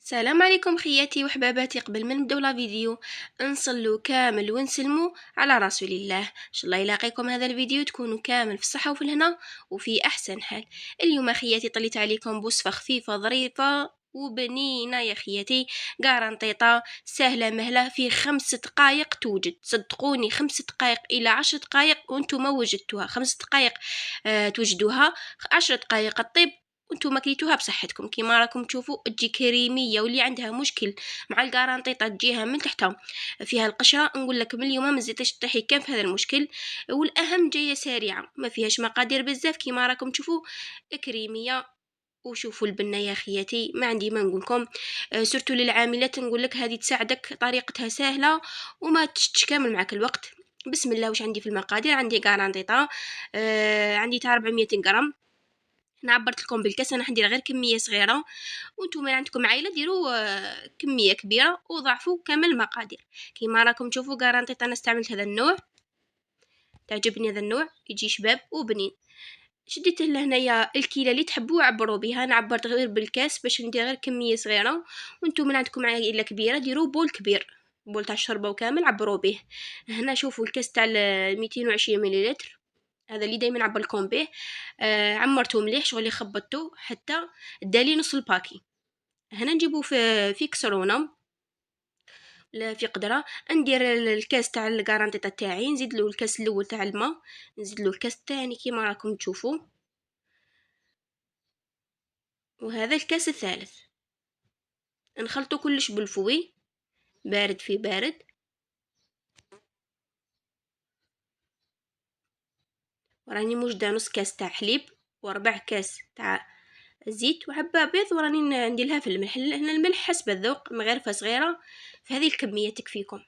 السلام عليكم خياتي وحباباتي. قبل ما نبداو لا فيديو نصلوا كامل ونسلموا على رسول الله. ان شاء الله يلاقيكم هذا الفيديو تكونوا كامل في الصحه وفي الهنا وفي احسن حال. اليوم خياتي طليت عليكم بوصفه خفيفه ظريفه وبنينه يا خياتي، قارنطيطه سهله مهله في 5 دقائق توجد. صدقوني 5 دقائق الى 10 دقائق وانتم ما وجدتوها. 5 دقائق توجدوها، 10 دقائق الطيب وانتم كليتوها بصحتكم. كيما راكم تشوفوا تجي كريميه، واللي عندها مشكل مع القرنطيطه تجيها من تحت فيها القشره، نقول لك من اليوم ما زيدتش تطيحي كان في هذا المشكل. والاهم جايه سريعه، ما فيهاش مقادير بزاف كيما راكم تشوفوا، كريميه. وشوفوا البنه يا خياتي، ما عندي ما نقولكم. سورتو للعاملات نقول لك هذه تساعدك، طريقتها سهله وما تشتش كامل معك الوقت. بسم الله. واش عندي في المقادير؟ عندي قرنطيطه، عندي تاع 400 غرام. انا عبرت لكم بالكاس، انا حندير غير كميه صغيره، وانتم عندكم عائله ديروا كميه كبيره وضعفوا كامل المقادير. كيما راكم تشوفوا قرنطيط انا استعملت هذا النوع، تعجبني هذا النوع، يجي شباب وبنين. شديت لهنايا الكيله اللي تحبوا عبروا بها، انا عبرت غير بالكاس باش ندير غير كميه صغيره، وانتم من عندكم عائله كبيره ديروا بول كبير، بول تاع الشربه وكامل عبروا به. هنا شوفوا الكاس تاع 220 مليلتر، هذا اللي دايما نعبر لكم به. عمرته مليح، شغل خبطته حتى دالي نص الباكي. هنا نجيبو في كسرونه لا في قدره، ندير الكاس تاع الكارانتيطه تاعي، نزيد له الكاس الاول تاع الماء، نزيد له الكاس الثاني كيما راكم تشوفوا، وهذا الكاس الثالث. نخلطو كلش بالفوي، بارد في بارد. وراني موجده نص كاس تاع حليب وربع كاس تاع زيت وحبه بيض، وراني نديرها في الملح. هنا الملح حسب الذوق، مغرفه صغيره، في هذه الكميه تكفيكم.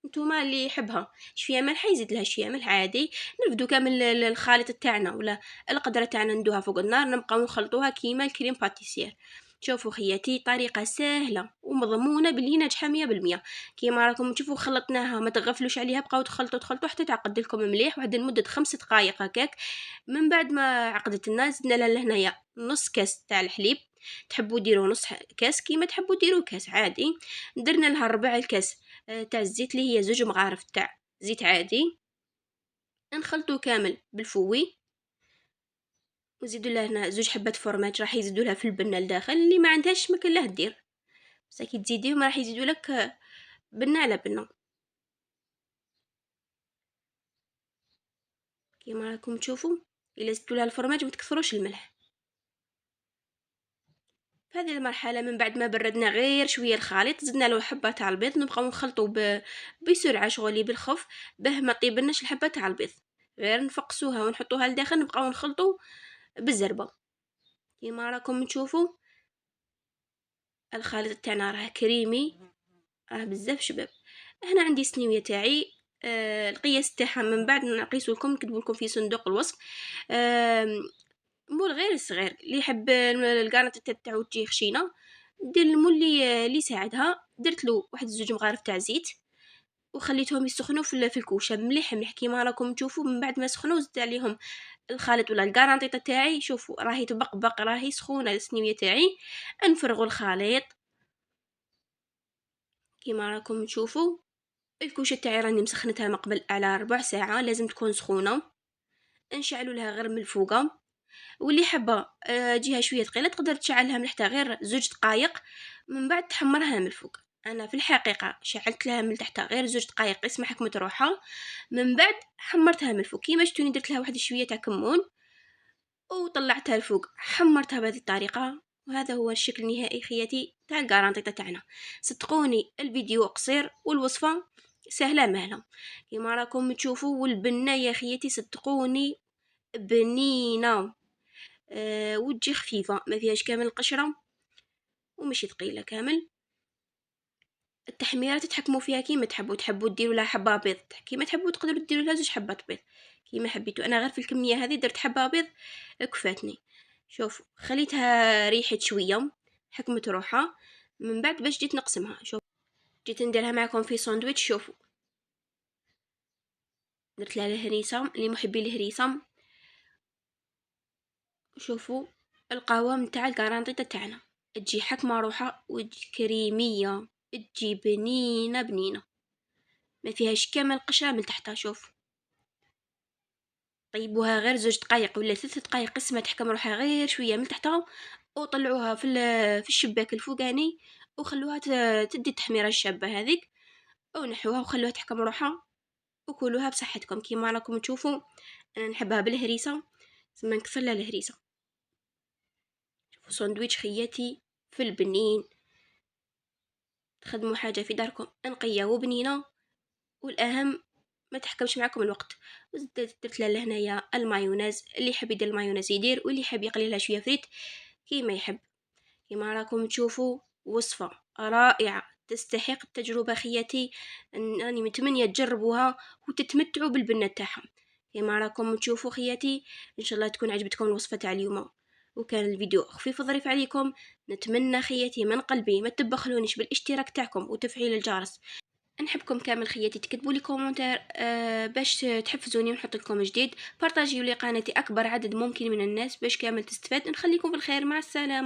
نتوما اللي يحبها شويه ملح يزيد لها شويه ملح عادي. نرفدو كامل الخليط تاعنا ولا القدره تاعنا، ندوها فوق النار، نبقاو نخلطوها كيما الكريم باتيسير. شوفوا خياتي، طريقه سهله ومضمونه باللي ناجحه 100%. كيما راكم تشوفوا خلطناها، ما تغفلوش عليها، بقاو تخلطوا حتى تعقد لكم مليح، واحد لمده 5 دقائق هكاك. من بعد ما عقدت لنا زدنا لها لهنايا نص كاس تاع الحليب، تحبوا ديروا نص كاس كيما تحبوا ديروا كاس عادي. درنا لها ربع الكاس تاع الزيت اللي هي 2 مغارف تاع زيت عادي، نخلطو كامل بالفوي. وزيدوا لها هنا 2 حبات فرماج، راح يزيدوا لها في البنه لداخل. اللي ما عندهاش ما كان له دير، بس كي تزيديهم راح يزيدوا لك بنه على بنه. كيما راكم تشوفوا، الا زدتوا لها الفرماج ما تكثروش الملح. في هذه المرحله من بعد ما بردنا غير شويه الخليط، زدنا له حبه تاع البيض، نبقاو نخلطوا بسرعه شغلي بالخف باه ما طيبلناش الحبه تاع البيض، غير نفقسوها ونحطوها لداخل، نبقاو نخلطوا بالزربه. كيما راكم تشوفوا الخليط تاعنا راه كريمي، راه بزاف شباب. هنا عندي سنيويه تاعي، القياس تاعها من بعد نقيسو لكم، نكتبو لكم في صندوق الوصف. مول غير الصغير اللي يحب الكارنت تاعو تجي خشينه، دير المول اللي يساعدها. درت له واحد 2 مغارف تاع زيت، وخليتهم يسخنوا في الكوشه مليح مليح كيما راكم تشوفوا. من بعد ما سخنوا زدت عليهم الخليط ولا الكارانطيطه تاعي. شوفوا راهي تبقبق، راهي سخونه السنيويه تاعي. نفرغوا الخليط كيما راكم تشوفوا. الكوشه تاعي راني مسخنتها من قبل على ربع ساعه، لازم تكون سخونه. نشعلوا لها غير من الفوقه، واللي حابه جهه شويه ثقيله تقدر تشعلها من تحت غير 2 دقائق، من بعد تحمرها من الفوق. انا في الحقيقه شعلت لها من تحت غير 2 دقائق، اسمح حكمة روحها. من بعد حمرتها من الفوق كيما شفتوني، درت لها واحد شويه تاع كمون وطلعتها الفوق، حمرتها بهذه الطريقه. وهذا هو الشكل النهائي خياتي تاع الكارانطيطه تاعنا. صدقوني الفيديو قصير والوصفه سهله مهله كيما راكم تشوفوا. والبنه يا خياتي صدقوني بنينه، وتجي خفيفه ما فيهاش كامل القشره ومشي ثقيله كامل. التحميره تتحكموا فيها كيما تحبوا ديروا لها حبه بيض، كيما تحبوا تقدروا ديروا لها 2 حبات بيض كيما حبيتوا. انا غير في الكميه هذه درت حبه بيض كفاتني. شوف خليتها ريحت شويه، حكمت روحها. من بعد باش جيت نقسمها، شوف جيت نديرها معكم في ساندويتش. شوفوا درت لها الهريسه لمحبي الهريسه. شوفوا القوام تاع الكارانطيطه تاعنا تجي حكمة روحة وتجي كريمية، تجي بنينة بنينة، ما فيهاش كامل قشرة من تحتها. شوف، طيبوها غير 2 دقايق ولا 3 دقايق، قسمة تحكم روحها غير شوية من تحتها، وطلعوها في الشباك الفوقاني، وخلوها تدي التحميرة الشابة هذيك، ونحوها وخلوها تحكم روحها، وكلوها بصحتكم. كيما راكم تشوفوا انا نحبها بالهريسة، زعما نكثر لها الهريسة. شوفوا ساندويتش خياتي في البنين، تخدموا حاجة في داركم نقية وبنينة، والاهم ما تحكمش معكم الوقت. وزدت درت لها لهنايا المايونيز، اللي يحب يدير المايونيز يدير، واللي يحب يقلي لها شويه فريت كيما يحب. كيما راكم تشوفوا وصفه رائعه تستحق التجربه خياتي، راني متمنيه تجربوها وتتمتعوا بالبنه تاعها. كيما راكم تشوفوا خياتي، ان شاء الله تكون عجبتكم الوصفه تاع اليوم، وكان الفيديو خفيف وظريف عليكم. نتمنى خياتي من قلبي ما تبخلونيش بالاشتراك تاعكم وتفعيل الجرس. نحبكم كامل خياتي، تكتبوا لي كومنتير باش تحفزوني ونحط لكم جديد. بارطاجيوا لي قناتي اكبر عدد ممكن من الناس باش كامل تستفاد. نخليكم في الخير، مع السلامه.